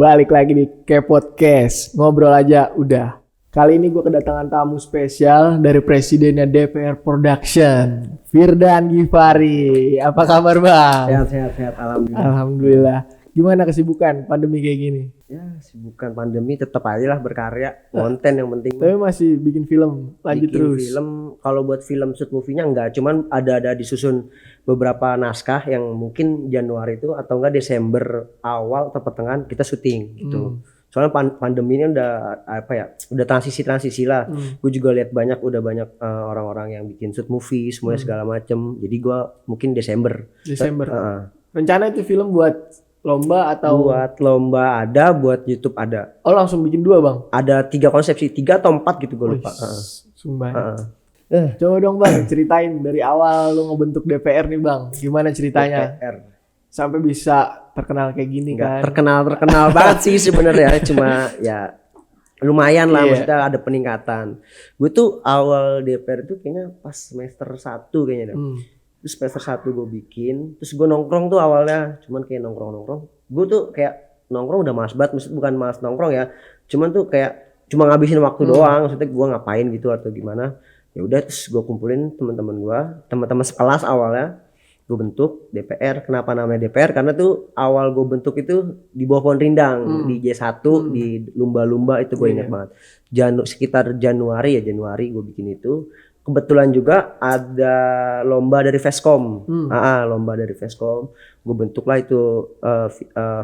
Balik lagi di Podcast, ngobrol aja udah. Kali ini gue kedatangan tamu spesial dari presidennya DPR Production, Firdan Gifari. Apa kabar bang? Sehat, alhamdulillah. Alhamdulillah. Gimana kesibukan pandemi kayak gini? Ya, sibukan pandemi tetap aja lah berkarya, konten yang penting. Tapi masih bikin film, lanjut Bikin terus. film, kalau buat film shoot movie-nya enggak, cuman ada disusun beberapa naskah yang mungkin Januari itu atau enggak Desember awal atau pertengahan kita syuting gitu. Soalnya pandemi ini udah transisi lah. Gue juga lihat udah banyak orang-orang yang bikin shoot movie semuanya segala macem. Jadi gue mungkin Desember. Rencana itu film buat lomba atau? Buat lomba ada, buat YouTube ada. Oh langsung bikin 2 bang? Ada 3 konsep sih, 3 atau 4 gitu gue lupa. Sumpah. Coba dong bang, ceritain dari awal lu ngebentuk DPR nih bang. Gimana ceritanya? DPR. Sampai bisa terkenal kayak gini kan? Terkenal banget sih sebenarnya. Cuma ya lumayan lah, maksudnya ada peningkatan. Gue tuh awal DPR itu kayaknya pas semester 1 kayaknya deh. Terus semester 1 gue bikin, terus gue nongkrong tuh awalnya, cuman kayak nongkrong. Gue tuh kayak nongkrong udah malas banget, maksudnya bukan malas nongkrong ya, cuman tuh kayak cuma ngabisin waktu doang, maksudnya gue ngapain gitu atau gimana. Ya udah, terus gue kumpulin teman-teman sekelas awalnya, gue bentuk DPR. Kenapa namanya DPR? Karena tuh awal gue bentuk itu di bawah pohon rindang di J1 di lumba-lumba itu gue ingat banget. Sekitar Januari gue bikin itu. Kebetulan juga ada lomba dari Vescom. Lomba dari Vescom. Gue bentuklah itu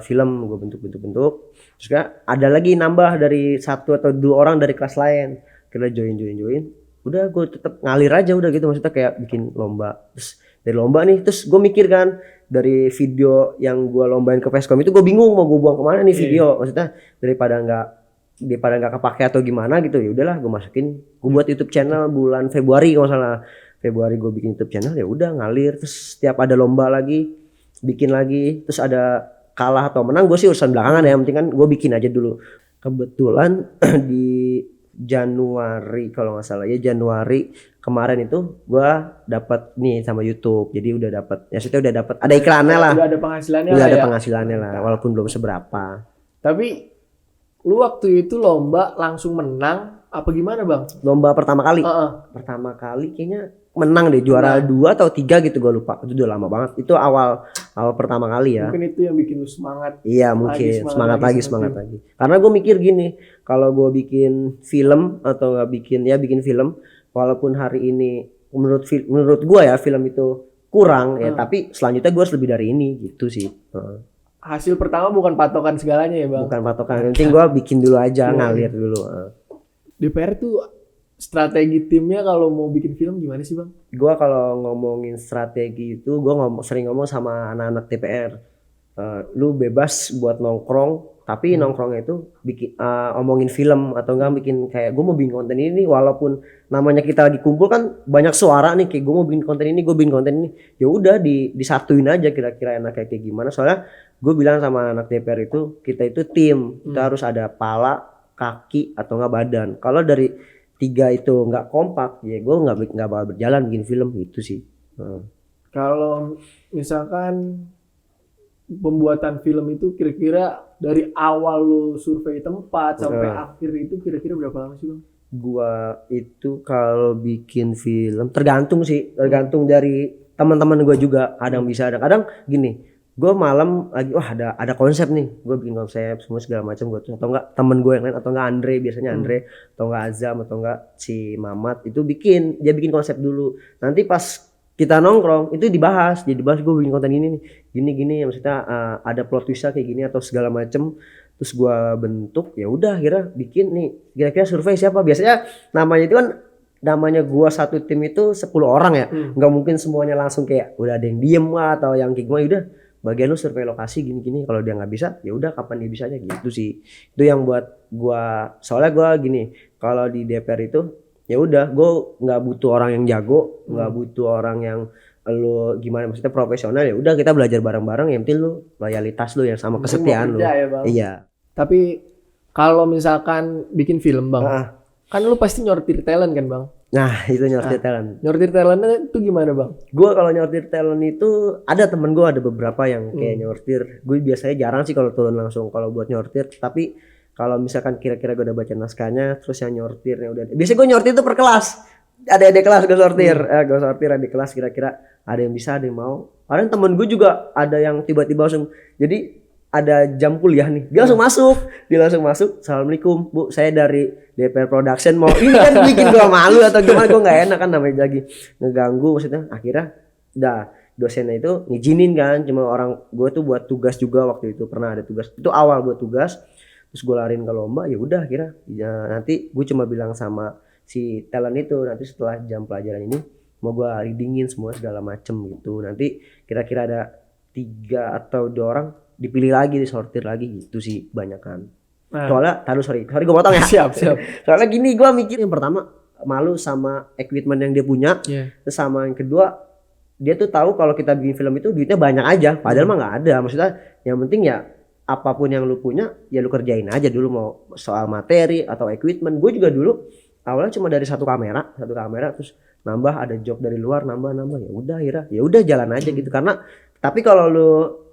film, gue bentuk. Terus ada lagi nambah dari 1 atau 2 orang dari kelas lain. Kita join. Udah gue tetap ngalir aja udah gitu, maksudnya kayak bikin lomba. Terus dari lomba nih, terus gue mikir kan dari video yang gue lombain ke Vescom itu gue bingung mau gue buang kemana nih video. Maksudnya daripada nggak kepake atau gimana gitu, ya udahlah gue masukin. Gue buat YouTube channel bulan Februari kalau salah. Februari gue bikin YouTube channel, ya udah ngalir. Terus setiap ada lomba lagi bikin lagi. Terus ada kalah atau menang gue sih urusan belakangan ya, yang penting kan gue bikin aja dulu. Kebetulan di Januari kalau nggak salah ya, Januari kemarin itu gue dapat nih sama YouTube, jadi udah dapat ya, maksudnya udah dapat ada iklannya lah, udah ada penghasilannya udah lah ada ya? penghasilannya lah, walaupun belum seberapa. Tapi lu waktu itu lomba langsung menang apa gimana bang? Lomba pertama kali kayaknya menang deh, juara 2 atau 3 gitu, gue lupa, itu udah lama banget, itu awal pertama kali ya. Mungkin itu yang bikin lu semangat. Iya mungkin semangat lagi. Karena gue mikir gini, kalau gue bikin film atau nggak bikin film, walaupun hari ini menurut gue ya film itu kurang ya, tapi selanjutnya gue harus lebih dari ini gitu sih. Hasil pertama bukan patokan segalanya ya bang? Bukan patokan, yang penting gue bikin dulu aja, ngalir dulu. DPR tuh strategi timnya kalau mau bikin film gimana sih bang? Gue kalau ngomongin strategi itu, gue sering ngomong sama anak-anak DPR, lu bebas buat nongkrong, tapi nongkrongnya itu bikin omongin film atau enggak bikin kayak gue mau bikin konten ini, walaupun namanya kita lagi kumpul kan banyak suara nih, kayak gue mau bikin konten ini, ya udah disatuin aja kira-kira enaknya kayak gimana. Soalnya gue bilang sama anak DPR itu, kita itu tim, kita harus ada pala, kaki atau enggak badan. Kalau dari 3 itu nggak kompak, ya gue nggak bakal berjalan bikin film gitu sih. Kalau misalkan pembuatan film itu kira-kira dari awal lu survei tempat sampai akhir itu kira-kira berapa lama sih bang? Gua itu kalau bikin film tergantung dari teman-teman gue juga. Kadang bisa, kadang gini. Gue malam lagi ada konsep nih, gue bikin konsep semua segala macam, gue tuh atau enggak temen gue yang lain atau enggak biasanya Andre atau enggak Azam atau enggak si Mamat itu bikin konsep dulu, nanti pas kita nongkrong itu dibahas gue bikin konten ini nih gini maksudnya ada plot twistnya kayak gini atau segala macam, terus gue bentuk. Ya udah akhirnya bikin nih, kira-kira survei siapa, biasanya namanya itu kan gue satu tim itu 10 orang ya, nggak mungkin semuanya langsung kayak udah ada yang diem atau yang kayak gue, udah bagian lu survei lokasi gini, kalau dia nggak bisa ya udah kapan dia bisanya gitu sih. Itu yang buat gua, soalnya gua gini, kalau di DPR itu ya udah gue nggak butuh orang yang jago, nggak butuh orang yang lu gimana, maksudnya profesional. Ya udah kita belajar bareng-bareng, yang penting lu loyalitas lu yang sama kesetiaan lu. Ya, bang. Iya. Tapi kalau misalkan bikin film bang, kan lu pasti nyortir talent kan bang? Nah itu nyortir talent. Nyortir talentnya itu gimana bang? Gue kalau nyortir talent itu ada temen gue ada beberapa yang kayak nyortir. Gue biasanya jarang sih kalau turun langsung kalau buat nyortir. Tapi kalau misalkan kira-kira gue udah baca naskahnya, terus yang nyortirnya udah. Biasanya gue nyortir itu per kelas. Ada kelas gue sortir, gue sortir ada kelas kira-kira ada yang bisa, ada yang mau. Kadang temen gue juga ada yang tiba-tiba langsung. Jadi ada jam kuliah nih, dia langsung masuk, assalamualaikum bu, saya dari DPR Production mau ini kan bikin gua malu atau gimana, gua nggak enak kan namanya lagi ngeganggu maksudnya. Akhirnya udah dosennya itu ngizinin kan, cuma orang gua tuh buat tugas juga waktu itu pernah ada tugas, itu awal buat tugas, terus gua lariin ke lomba, ya udah akhirnya ya, nanti gua cuma bilang sama si talent itu nanti setelah jam pelajaran ini mau gua readingin semua segala macem gitu, nanti kira-kira ada 3 atau 2 orang dipilih lagi, disortir lagi gitu sih banyakan. Soalnya sorry gue potong ya. Siap. Soalnya gini gue mikir yang pertama malu sama equipment yang dia punya, terus sama yang kedua dia tuh tahu kalau kita bikin film itu duitnya banyak aja, padahal mah nggak ada. Maksudnya yang penting ya apapun yang lu punya ya lu kerjain aja dulu, mau soal materi atau equipment. Gue juga dulu awalnya cuma dari satu kamera terus nambah ada job dari luar nambah ya udah akhirnya ya udah jalan aja gitu. Karena tapi kalau lu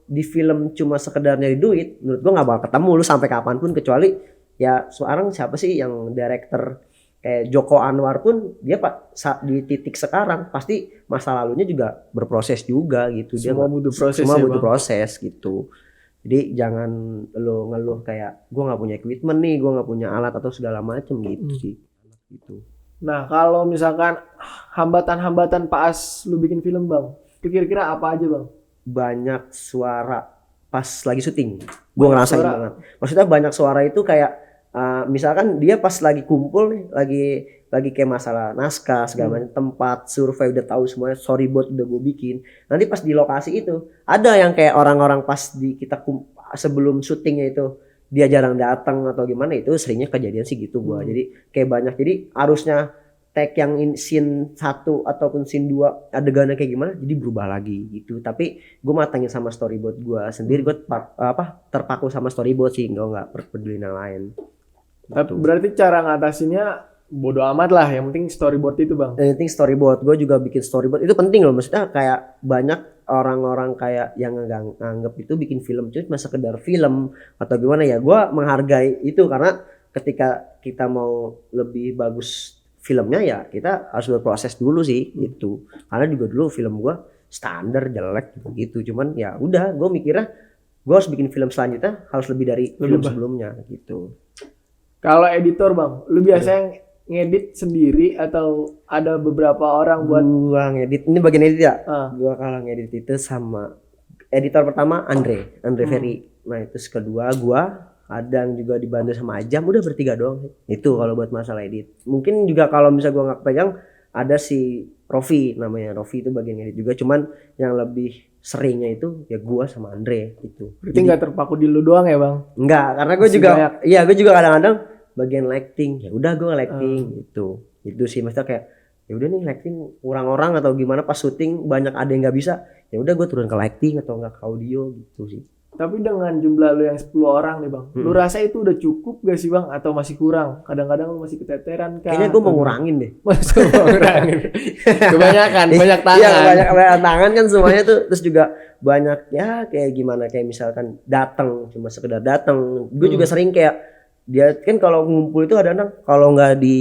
di film cuma sekedar nyari duit, menurut gua nggak bakal ketemu lu sampai kapanpun, kecuali ya sekarang siapa sih yang director kayak Joko Anwar pun dia pak di titik sekarang pasti masa lalunya juga berproses juga gitu. Semua butuh proses. Semua ya, butuh bang? proses gitu. Jadi jangan lo ngeluh kayak gua nggak punya equipment nih, gua nggak punya alat atau segala macem gitu sih. Gitu. Nah kalau misalkan hambatan-hambatan pas lu bikin film bang, itu kira-kira apa aja bang? Banyak suara pas lagi syuting, gue ngerasain banget. Maksudnya banyak suara itu kayak misalkan dia pas lagi kumpul nih, lagi kayak masalah naskah segala macam, tempat survei udah tahu semuanya, storyboard udah gue bikin. Nanti pas di lokasi itu ada yang kayak orang-orang pas di kita sebelum syutingnya itu dia jarang datang atau gimana, itu seringnya kejadian sih gitu gue. Jadi kayak banyak, jadi harusnya tag yang scene 1 ataupun scene 2 adegannya kayak gimana jadi berubah lagi gitu. Tapi gue matangin sama storyboard gue sendiri, gue terpaku sama storyboard sih, nggak peduli yang lain. Tapi berarti cara ngatasinnya bodo amat lah, yang penting storyboard itu bang. Yang penting storyboard, gue juga bikin storyboard itu penting loh. Maksudnya kayak banyak orang-orang kayak yang nganggep itu bikin film cuma sekedar film atau gimana ya. Gue menghargai itu karena ketika kita mau lebih bagus filmnya ya kita harus berproses dulu sih gitu. Karena juga dulu film gua standar jelek gitu. Cuman ya udah gua mikirnya gua harus bikin film selanjutnya harus lebih dari film sebelumnya gitu. Kalau editor bang, lu biasanya ngedit sendiri atau ada beberapa orang buat? Gua ngedit, ini bagian edit ya. Gua kalau ngedit itu sama editor pertama Andre Ferry. Nah itu kedua gua, kadang juga dibantu sama Ajam, udah bertiga doang sih. Itu kalau buat masalah edit. Mungkin juga kalau misalnya gue nggak pegang ada si Rofi, namanya Rofi itu bagian edit juga. Cuman yang lebih seringnya itu ya gue sama Andre gitu. Berarti nggak terpaku di lu doang ya bang? Enggak, karena gue juga, iya gue juga kadang-kadang bagian lighting. Ya udah gue lighting gitu. Itu sih maksudnya kayak ya udah nih lighting orang-orang atau gimana pas syuting banyak ada yang nggak bisa. Ya udah gue turun ke lighting atau nggak ke audio gitu sih. Tapi dengan jumlah lu yang 10 orang nih bang, lu rasa itu udah cukup gak sih bang? Atau masih kurang? Kadang-kadang lu masih keteteran kan? Kayaknya gue mau ngurangin deh. Kebanyakan, banyak tangan. Iya banyak tangan kan semuanya tuh. Terus juga banyak ya kayak gimana, kayak misalkan datang cuma sekedar datang. Gue juga sering kayak dia kan kalau ngumpul itu ada kalau nggak di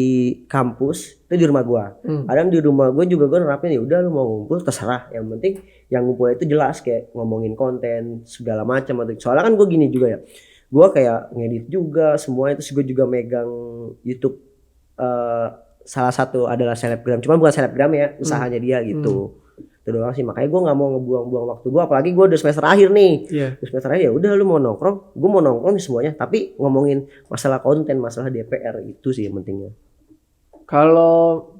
kampus itu di rumah gua. Kadang di rumah gua juga gua nerapin ya udah lu mau ngumpul terserah, yang penting yang ngumpul itu jelas kayak ngomongin konten segala macam. Soalnya kan gua gini juga ya, gua kayak ngedit juga semuanya, terus gua juga megang YouTube, salah satu adalah selebgram, cuman bukan selebgram ya, usahanya dia gitu. Itu doang sih, makanya gue nggak mau ngebuang-buang waktu gue, apalagi gue udah semester akhir nih. Semester akhir ya udah lu mau nongkrong, gue mau nongkrong semuanya, tapi ngomongin masalah konten, masalah DPR itu sih yang pentingnya. Kalau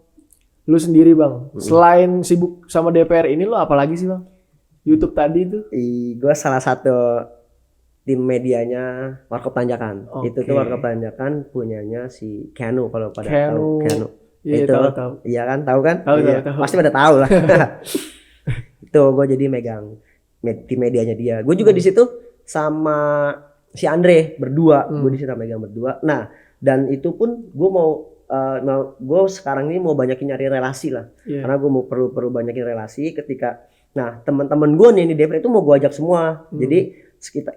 lu sendiri bang, selain sibuk sama DPR ini lu apa lagi sih bang? YouTube tadi itu? Gue salah satu tim medianya Warkop Tanjakan. Itu tuh Warkop Tanjakan punyanya si Keanu, kalau pada tahu Keanu. Iya, itu tahu. Iya kan, tahu kan? Tahu. Pasti pada tahu lah. Itu gue jadi megang tim medianya dia. Gue juga di situ sama si Andre berdua. Gue di situ megang berdua. Nah, dan itu pun gue mau gue sekarang ini mau banyakin nyari relasi lah. Iya. Karena gue mau perlu banyakin relasi ketika nah teman-teman gue nih di DPR itu mau gue ajak semua. Jadi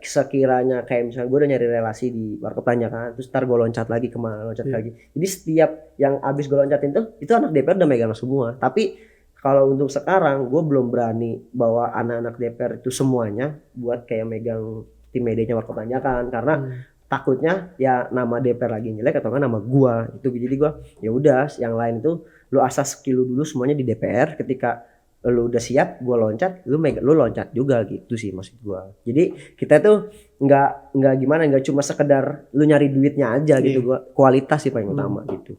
sekiranya kayak misalnya gue udah nyari relasi di Warkop Tanjakan, terus ntar gue loncat lagi kemana, loncat lagi. Jadi setiap yang abis gue loncatin tuh itu anak DPR udah megang semua. Tapi kalau untuk sekarang gue belum berani bawa anak-anak DPR itu semuanya buat kayak megang tim medianya Warkop Tanjakan karena takutnya ya nama DPR lagi jelek atau enggak nama gua itu. Jadi gua ya udah yang lain itu lu asas skill lu dulu semuanya di DPR, ketika lu udah siap gua loncat, lu loncat juga gitu sih maksud gua. Jadi kita tuh nggak gimana, nggak cuma sekedar lu nyari duitnya aja gitu. Gua kualitas sih paling utama gitu.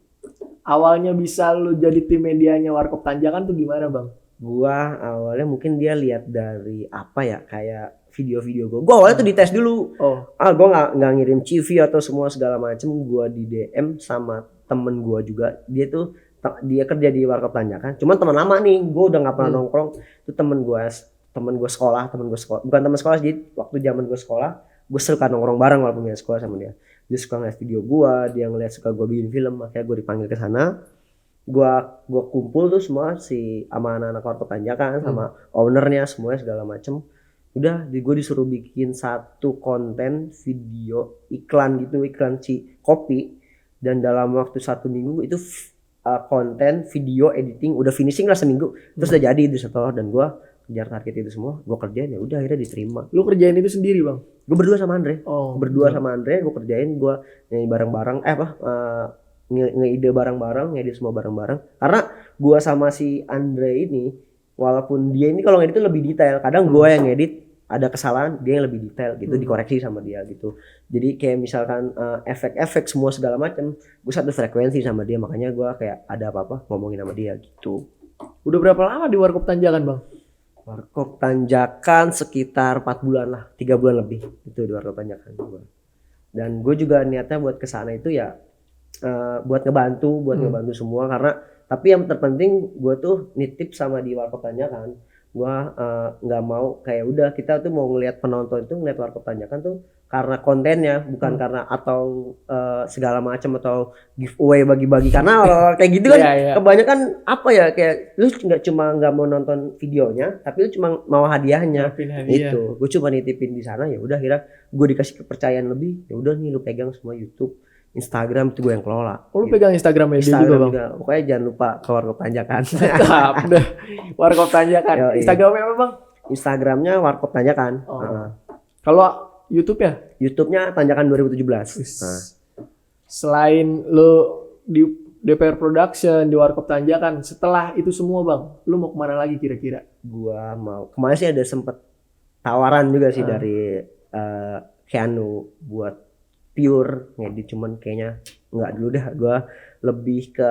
Awalnya bisa lu jadi tim medianya Warkop Tanjakan tuh gimana bang? Gua awalnya mungkin dia lihat dari apa ya, kayak video-video gue awalnya tuh dites dulu. Gue nggak ngirim CV atau semua segala macem. Gue di DM sama temen gue juga, dia kerja di Warkop Tanjakan, cuman teman lama nih, gue udah nggak pernah nongkrong. Itu temen gue sekolah, bukan teman sekolah. Jadi waktu zaman gue sekolah, gue suka nongkrong bareng walaupun gak sekolah sama dia suka ngeliat video gue, dia ngeliat suka gue bikin film, makanya gue dipanggil ke sana. Gue kumpul tuh semua sama anak-anak Warkop Tanjakan sama ownernya semuanya segala macem. Udah gue disuruh bikin satu konten video iklan gitu, iklan kopi, dan dalam waktu 1 minggu itu konten video editing udah finishing lah seminggu, terus udah jadi itu setor. Dan gue kejar target itu semua, gue kerjain, ya udah akhirnya diterima. Lu kerjain itu sendiri bang? Gue berdua sama Andre. Sama Andre gue kerjain, gue nyanyi bareng-bareng, ngeide bareng-bareng, ngedit semua bareng-bareng. Karena gue sama si Andre ini, walaupun dia ini kalau ngedit itu lebih detail, kadang gue yang ngedit ada kesalahan, dia yang lebih detail gitu, dikoreksi sama dia gitu. Jadi kayak misalkan efek-efek semua segala macam, gue satu frekuensi sama dia, makanya gue kayak ada apa-apa ngomongin sama dia gitu. Udah berapa lama di Warkop Tanjakan bang? Warkop Tanjakan sekitar 4 bulan lah, 3 bulan lebih itu di Warkop Tanjakan gue. Dan gue juga niatnya buat kesana itu ya buat ngebantu semua. Karena tapi yang terpenting gue tuh nitip sama di Warkop Tanjakan, gue nggak mau kayak udah kita tuh mau ngelihat penonton itu ngeliat Warkop Tanjakan tuh karena kontennya, bukan karena atau segala macam atau giveaway bagi-bagi. Karena kayak gitu kan kebanyakan apa ya, kayak lu nggak mau nonton videonya, tapi lu cuma mau hadiahnya. Itu gue cuma nitipin di sana, ya udah akhirnya gue dikasih kepercayaan lebih, ya udah nih lu pegang semua YouTube, Instagram itu gue yang kelola. Lu pegang Instagramnya dia juga bang? Pokoknya jangan lupa ke Warkop Tanjakan. Tetap dah Warkop Tanjakan. Instagramnya apa bang? Instagramnya Warkop Tanjakan. Kalau YouTube-nya Tanjakan 2017. Selain lu di DPR Production, di Warkop Tanjakan, setelah itu semua bang, lu mau kemana lagi kira-kira? Gua mau kemarin sih ada sempet tawaran juga sih dari Keanu buat pure ngedit, cuman kayaknya nggak dulu dah. Gua lebih ke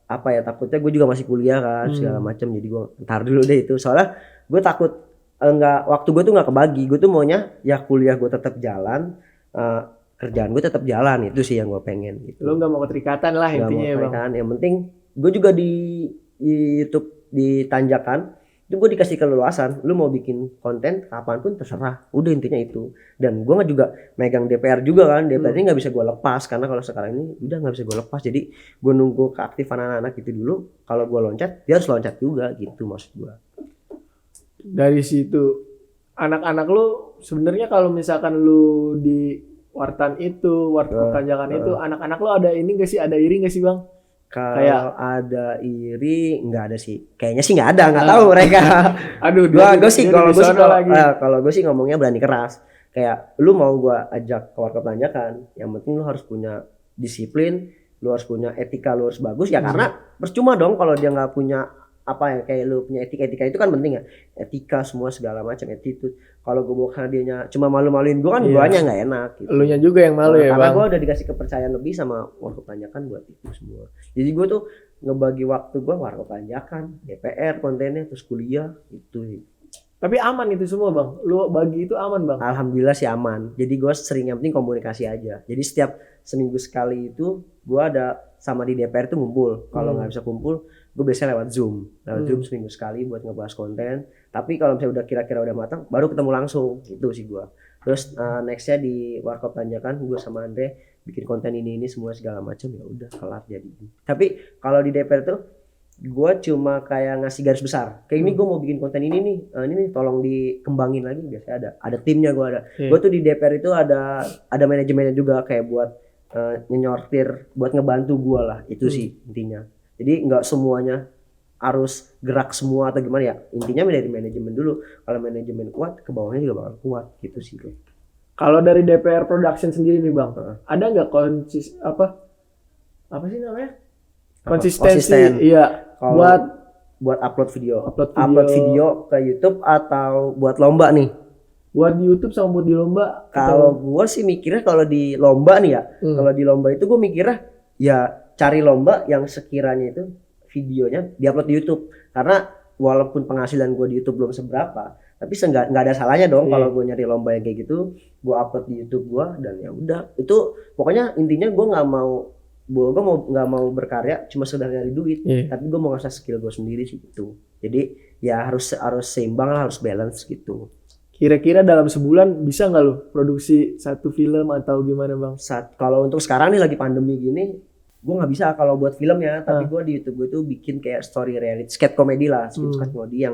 apa ya, takutnya gue juga masih kuliah kan segala macam, jadi gue ntar dulu deh itu. Soalnya gue takut waktu gue tuh nggak kebagi. Gue tuh maunya ya kuliah gue tetap jalan, kerjaan gue tetap jalan, itu sih yang gue pengen gitu. Lo nggak mau keterikatan lah intinya ya bang. Yang penting gue juga di YouTube di Tanjakan itu gue dikasih keleluasan, lu mau bikin konten kapanpun terserah, udah intinya itu. Dan gue juga megang DPR juga kan, DPR ini nggak bisa gue lepas, karena kalau sekarang ini udah nggak bisa gue lepas. Jadi gue nunggu keaktifan anak-anak itu dulu, kalau gue loncat dia harus loncat juga gitu maksud gue. Dari situ anak-anak lu sebenarnya kalau misalkan lu di Wartan itu, Warkop Tanjakan itu, anak-anak lu ada ini nggak sih, ada iri nggak sih bang? Kalau ada iri nggak ada sih, kayaknya sih nggak ada, nggak tahu mereka. Aduh, gue sih kalau gue sih ngomongnya berani keras, kayak lu mau gue ajak ke Warkop Tanjakan, yang penting lu harus punya disiplin, lu harus punya etika, lu harus bagus ya. Karena percuma dong kalau dia nggak punya apa ya, kayak lu punya etika itu kan penting ya, etika semua segala macam, attitude. Kalau gue bawa karena dianya cuma malu-maluin gue kan, guanya nggak enak gitu. Elunya juga yang malu ya karena bang. Gue udah dikasih kepercayaan lebih sama Warkop Tanjakan buat itu semua. Jadi gue tuh ngebagi waktu gue Warkop Tanjakan, DPR kontennya, terus kuliah itu. Tapi aman itu semua bang, lu bagi itu aman bang? Alhamdulillah sih aman. Jadi gue sering, yang penting komunikasi aja. Jadi setiap seminggu sekali itu gue ada sama di DPR tuh ngumpul. Kalau nggak bisa kumpul, gue biasanya lewat Zoom seminggu sekali buat ngebahas konten. Tapi kalau misalnya udah kira-kira udah matang, baru ketemu langsung. Itu sih gue. Terus nextnya di Warkop Tanjakan, gue sama Andre bikin konten ini semua segala macam, ya udah kelar jadi. Tapi kalau di DPR tuh gue cuma kayak ngasih garis besar. Kayak ini gue mau bikin konten ini nih, ini nih tolong dikembangin lagi. Biasanya ada timnya gue ada. Gue tuh di DPR itu ada manajemennya juga kayak buat nyenyortir, buat ngebantu gue lah. Itu sih intinya. Jadi nggak semuanya harus gerak semua atau gimana ya. Intinya dari manajemen dulu. Kalau manajemen kuat, ke bawahnya juga bakal kuat gitu sih. Kalau dari DPR Production sendiri nih Bang, ada nggak apa sih namanya? Konsistensi, iya. Buat upload video ke YouTube atau buat lomba nih? Buat di YouTube sama buat di lomba. Kalau gue sih mikirnya kalau di lomba nih ya, kalau di lomba itu gue mikirnya ya cari lomba yang sekiranya itu videonya diupload di YouTube. Karena walaupun penghasilan gue di YouTube belum seberapa, tapi nggak ada salahnya dong kalau gue nyari lomba yang kayak gitu, gue upload di YouTube gue dan ya udah. Itu pokoknya intinya gue nggak mau berkarya cuma sekedar nyari duit, tapi gue mau ngasah skill gue sendiri sih gitu. Jadi ya harus seimbang lah, harus balance gitu. Kira-kira dalam sebulan bisa nggak lo produksi satu film atau gimana Bang? Kalau untuk sekarang nih lagi pandemi gini, gue nggak bisa kalau buat film ya, tapi gue di YouTube gue tuh bikin kayak story reality, sketch comedy lah, sketch comedy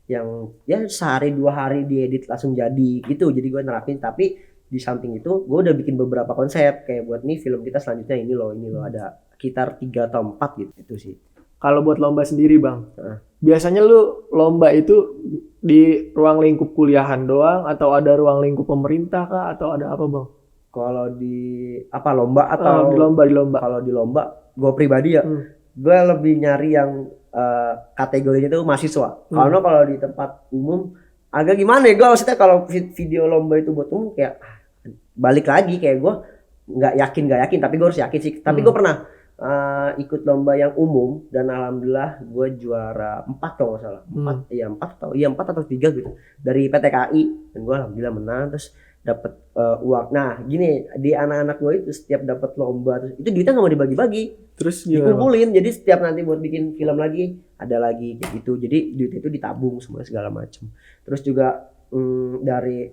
yang ya sehari 2 hari diedit langsung jadi gitu. Jadi gue nerapin, tapi di samping itu gue udah bikin beberapa konsep kayak buat nih film kita selanjutnya ini loh ada sekitar 3 atau 4 gitu itu sih. Kalau buat lomba sendiri Bang, biasanya lu lomba itu di ruang lingkup kuliahan doang atau ada ruang lingkup pemerintah kah atau ada apa Bang? Kalau di lomba atau di lomba? Kalau di lomba gue pribadi ya, gue lebih nyari yang kategorinya itu mahasiswa. Kalau di tempat umum agak gimana ya, gue maksudnya kalau video lomba itu buat umum kayak balik lagi kayak gue nggak yakin tapi gue harus yakin sih. Tapi gue pernah ikut lomba yang umum dan alhamdulillah gue juara 4 kalau nggak salah. 4 atau 3 gitu dari PT KAI, dan gue alhamdulillah menang terus dapat uang. Nah gini, di anak-anak gue itu setiap dapat lomba terus itu duitnya nggak mau dibagi-bagi, terus dikumpulin. Jadi setiap nanti buat bikin film lagi ada lagi kayak gitu. Jadi duit itu ditabung semua segala macam. Terus juga dari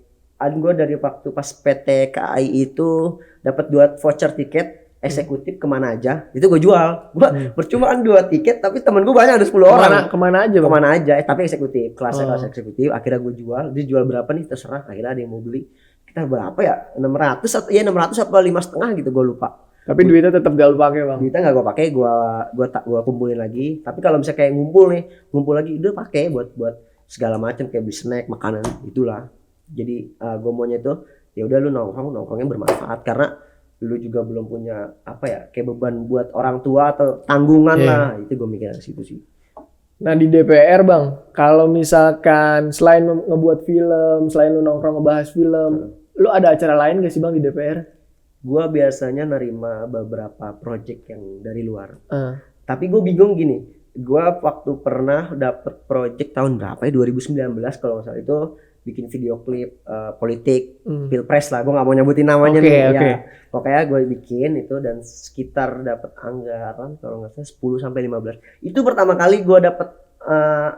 waktu pas PT KAI itu dapat 2 voucher tiket eksekutif kemana aja, itu gue jual. Gue percumaan 2 tiket tapi temen gue banyak, ada 10 orang. Kemana aja Tapi eksekutif, kelas eksekutif. Akhirnya gue jual berapa nih terserah, akhirnya ada yang mau beli. Kita berapa ya, 600 atau 5,5 gitu, gue lupa. Tapi duitnya tetap gak lu pakai Bang? Duitnya gak gue pakai, gue kumpulin lagi. Tapi kalau misalnya kayak ngumpul lagi, udah pakai buat segala macam kayak beli snack, makanan, itulah. Jadi gue maunya itu ya udah lu nongkrongnya bermanfaat, karena lu juga belum punya kayak beban buat orang tua atau tanggungan lah. Itu gue mikir dari situ sih. Nah di DPR Bang, kalau misalkan selain ngebuat film, selain lu nongkrong ngebahas film, lu ada acara lain gak sih Bang di DPR? Gue biasanya nerima beberapa project yang dari luar. Tapi gue bingung gini, gue waktu pernah dapet project tahun berapa ya, 2019 kalau nggak salah, itu bikin video klip politik pilpres lah, gue nggak mau nyebutin namanya ya. Pokoknya gue bikin itu dan sekitar dapat anggaran kalau nggak salah 10 sampai 15. Itu pertama kali gue dapat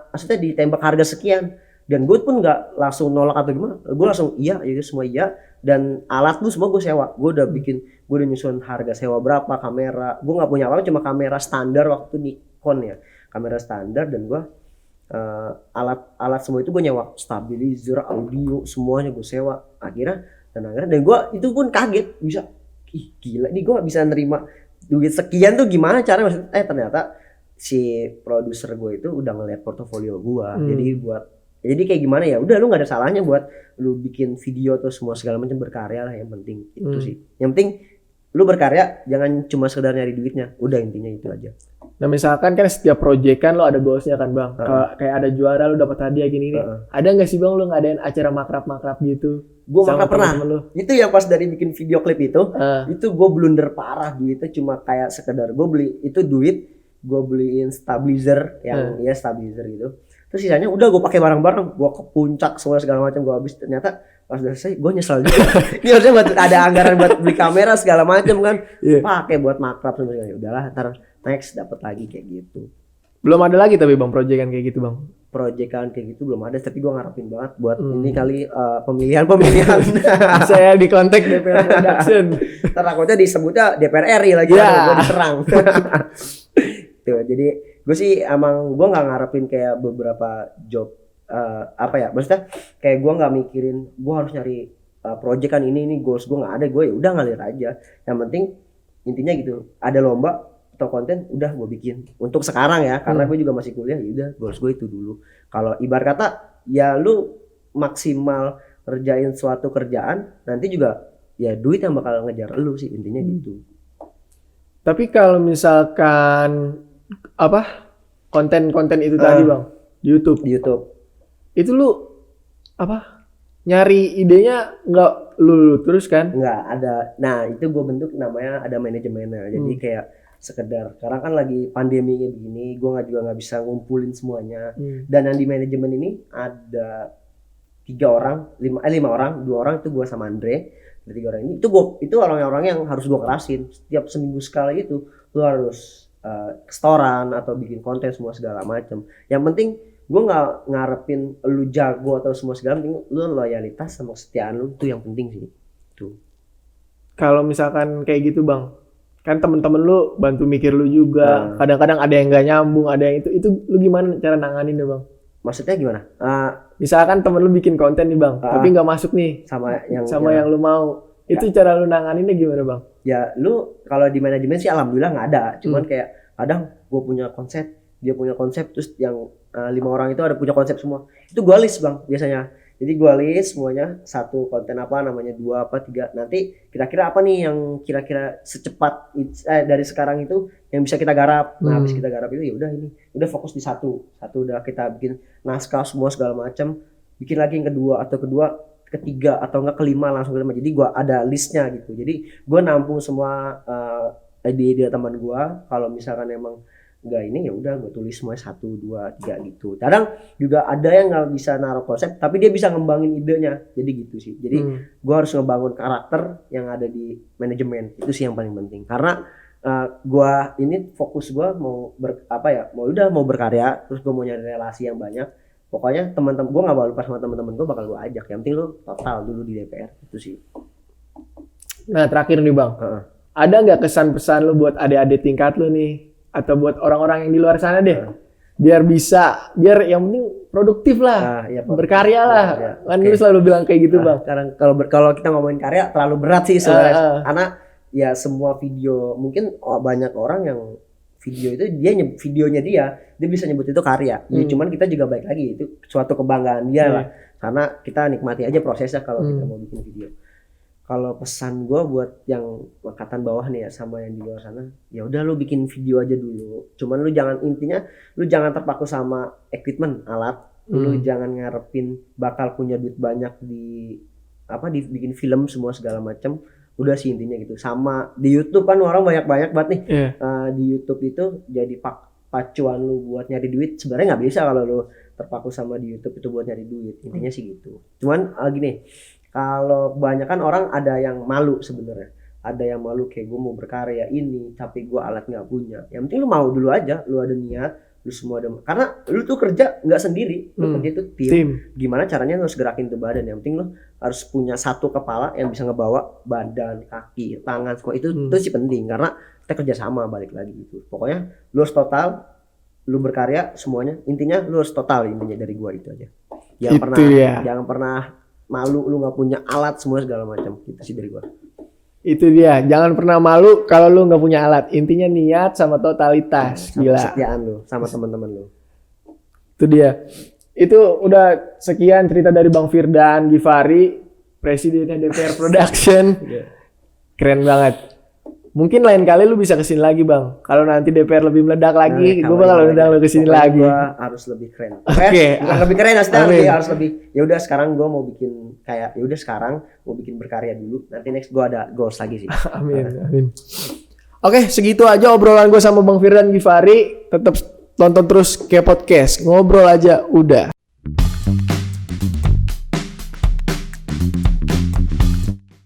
maksudnya ditembak harga sekian, dan gue pun nggak langsung nolak atau gimana, gue langsung iya itu semua iya, dan alat tuh semua gue sewa. Gue udah nyusun harga sewa berapa, kamera gue nggak punya apa, cuma kamera standar waktu Nikon ya, kamera standar, dan gue alat semua itu gue nyewa, stabilizer, audio, semuanya gue sewa. Akhirnya dan gue itu pun kaget bisa, gila nih gue bisa nerima duit sekian tuh gimana cara, maksudnya ternyata si produser gue itu udah ngeliat portofolio gue. Jadi kayak gimana ya, udah lu nggak ada salahnya buat lu bikin video atau semua segala macam, berkarya lah yang penting itu sih. Yang penting lu berkarya, jangan cuma sekedar nyari duitnya, udah intinya itu aja. Nah misalkan kan setiap project kan lo ada goalsnya kan Bang, kayak ada juara lu dapat hadiah gini nih. Ada nggak sih Bang lu ngadain acara makrab gitu? Gue makrab pernah. Itu yang pas dari bikin video klip itu gue blunder parah. Duitnya cuma kayak sekedar gue beli itu duit, gue beliin stabilizer yang ya stabilizer gitu. Terus sisanya udah gue pakai barang-barang, gue ke puncak semua segala macam gue habis. Ternyata pas udah selesai gue nyesel juga. Ini harusnya buat ada anggaran buat beli kamera segala macam kan, pakai buat makrab sebenarnya. Udahlah, ntar next dapat lagi kayak gitu. Belum ada lagi tapi Bang proyekan kayak gitu Bang. Proyekan kayak gitu belum ada, tapi gue ngarepin banget buat ini kali pemilihan Saya di kontak DPR Production. takutnya disebutnya DPR RI lagi, gue diserang. Tuh, jadi gue sih emang gue nggak ngarepin kayak beberapa job maksudnya kayak gue nggak mikirin gue harus nyari proyekan ini goals gue nggak ada, gue ya udah ngalir aja. Yang penting intinya gitu, ada lomba atau konten udah gue bikin untuk sekarang ya, karena gue juga masih kuliah, ya udah goals gue itu dulu. Kalau ibarat kata ya lu maksimal kerjain suatu kerjaan, nanti juga ya duit yang bakal ngejar lu sih intinya gitu. Tapi kalau misalkan konten-konten itu tadi Bang di YouTube itu lu nyari idenya nggak lu terus kan? Nggak ada. Nah itu gue bentuk namanya ada manajemennya. Jadi kayak sekedar sekarang kan lagi pandemi begini, gue nggak bisa ngumpulin semuanya. Dan yang di manajemen ini ada 5 orang, 2 orang itu gue sama Andre. Dari 3 orang ini itu orang-orang yang harus gue kerasin. Setiap seminggu sekali itu lu harus setoran atau bikin konten semua segala macam. Yang penting gue nggak ngarepin lu jago atau semua segala, penting lu loyalitas sama kesetiaan lu, itu yang penting sih. Tuh. Kalau misalkan kayak gitu Bang, kan temen-temen lu bantu mikir lu juga. Kadang-kadang ada yang nggak nyambung, ada yang itu lu gimana cara nanganin deh Bang? Maksudnya gimana? Misalkan temen lu bikin konten nih Bang, tapi nggak masuk nih sama yang lu mau, itu cara lu nanganinnya gimana Bang? Ya lu kalau di manajemen sih alhamdulillah nggak ada, cuman kayak kadang gue punya konsep, dia punya konsep, terus yang 5 orang itu ada punya konsep semua, itu gue list Bang biasanya. Jadi gue list semuanya, satu konten apa namanya, 2 apa 3, nanti kira-kira apa nih yang kira-kira secepat dari sekarang itu yang bisa kita garap. Nah habis kita garap itu ya udah, ini udah fokus di satu udah kita bikin naskah semua segala macam, bikin lagi yang kedua, ketiga, atau enggak kelima, langsung kelima. Jadi gue ada listnya gitu. Jadi gue nampung semua ide-ide teman gue. Kalau misalkan emang enggak ini ya udah gue tulis semuanya 1, 2, 3 gitu. Kadang juga ada yang nggak bisa naruh konsep tapi dia bisa ngembangin idenya, jadi gitu sih. Jadi gue harus ngebangun karakter yang ada di manajemen, itu sih yang paling penting. Karena gue ini fokus gue mau mau berkarya, terus gue mau nyari relasi yang banyak. Pokoknya teman-teman gue nggak bakal lupa sama teman-teman gue, bakal gue ajak. Yang penting lu total dulu di DPR, itu sih. Nah terakhir nih Bang, ada nggak kesan pesan lu buat adik-adik tingkat lu nih, atau buat orang-orang yang di luar sana deh, biar yang penting produktif lah, berkarya lah. Kan lu selalu bilang kayak gitu Bang. Sekarang kalau kita ngomongin karya terlalu berat sih sebenarnya, karena ya semua video mungkin banyak orang yang video itu videonya dia bisa nyebut itu karya. Ya cuman kita juga baik lagi, itu suatu kebanggaan dia lah, karena kita nikmati aja prosesnya kalau kita mau bikin video. Kalau pesan gue buat yang angkatan bawah nih ya, sama yang di luar sana, ya udah lu bikin video aja dulu. Cuman lu jangan terpaku sama equipment, alat. Lu jangan ngarepin bakal punya duit banyak di bikin film semua segala macam. Udah sih intinya gitu. Sama di YouTube kan orang banyak banget nih. Di YouTube itu jadi pacuan lu buat nyari duit. Sebenarnya nggak bisa kalau lu terpaku sama di YouTube itu buat nyari duit. Intinya sih gitu. Cuman gini, kalau kebanyakan orang ada yang malu sebenarnya. Ada yang malu kayak gue mau berkarya ini tapi gue alat nggak punya. Yang penting lu mau dulu aja, lu ada niat, lu semua ada. Karena lu tuh kerja nggak sendiri, lu kerja itu tim. Gimana caranya lu harus gerakin tuh badan. Yang penting lu harus punya satu kepala yang bisa ngebawa badan, kaki, tangan, semua itu sih penting. Karena kita kerja sama, balik lagi gitu. Pokoknya lu harus total, lu berkarya semuanya. Intinya lu harus total, intinya dari gue itu aja. Jangan pernah malu lu nggak punya alat semua segala macam, gitu sih dari gua. Itu dia, jangan pernah malu kalau lu nggak punya alat. Intinya niat sama totalitas. Sama kesetiaan lu sama teman-teman lu. Itu dia. Itu udah sekian cerita dari Bang Firdan Gifari, presidennya DPR Production. Keren banget. Mungkin lain kali lu bisa kesini lagi Bang. Kalau nanti DPR lebih meledak lagi, gue bakal undang lu kesini lagi. Gua harus lebih keren. Oke. Lebih keren harus lebih. Ya udah sekarang gue mau bikin mau bikin berkarya dulu. Nanti next gue ada goals lagi sih. Amin. Oke, segitu aja obrolan gue sama Bang Firdan Gifari. Tetap tonton terus ke podcast. Ngobrol aja udah.